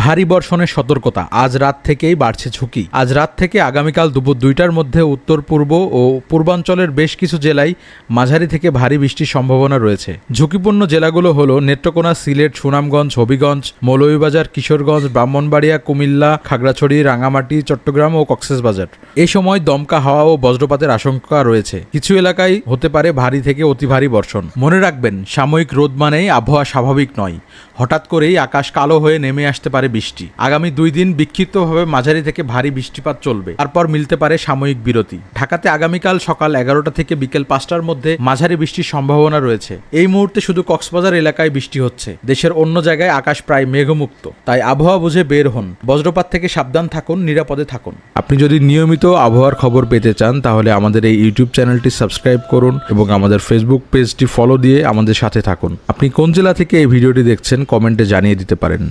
ভারী বর্ষণের সতর্কতা, আজ রাত থেকেই বাড়ছে ঝুঁকি। আজ রাত থেকে আগামীকাল দুপুর 2টার মধ্যে উত্তর পূর্ব ও পূর্বাঞ্চলের বেশ কিছু জেলায় মাঝারি থেকে ভারী বৃষ্টির সম্ভাবনা রয়েছে। ঝুঁকিপূর্ণ জেলাগুলো হলো নেত্রকোনা, সিলেট, সুনামগঞ্জ, হবিগঞ্জ, মৌলভীবাজার, কিশোরগঞ্জ, ব্রাহ্মণবাড়িয়া, কুমিল্লা, খাগড়াছড়ি, রাঙামাটি, চট্টগ্রাম ও কক্সবাজার। এই সময় দমকা হাওয়া ও বজ্রপাতের আশঙ্কা রয়েছে। কিছু এলাকায় হতে পারে ভারী থেকে অতি ভারী বর্ষণ। মনে রাখবেন, সাময়িক রোদ মানেই আবহাওয়া স্বাভাবিক নয়। হঠাৎ করেই আকাশ কালো হয়ে নেমে আসতে পারে বৃষ্টি। আগামী 2 দিন বিক্ষিপ্তভাবে মাঝারি থেকে ভারী বৃষ্টিপাত চলবে, তারপর মিলতে পারে সাময়িক বিরতি। ঢাকাতে আগামীকাল সকাল 11টা থেকে বিকেল 5টার মধ্যে মাঝারি বৃষ্টির সম্ভাবনা রয়েছে। এই মুহূর্তে শুধু কক্সবাজার এলাকায় বৃষ্টি হচ্ছে, দেশের অন্য জায়গায় আকাশ প্রায় মেঘমুক্ত। তাই আবহাওয়া বুঝে বের হন, বজ্রপাত থেকে সাবধান থাকুন, নিরাপদে থাকুন। আপনি যদি নিয়মিত আবহাওয়ার খবর পেতে চান তাহলে আমাদের এই ইউটিউব চ্যানেলটি সাবস্ক্রাইব করুন এবং আমাদের ফেসবুক পেজটি ফলো দিয়ে আমাদের সাথে থাকুন। আপনি কোন জেলা থেকে এই ভিডিওটি দেখছেন কমেন্টে জানিয়ে দিতে পারেন।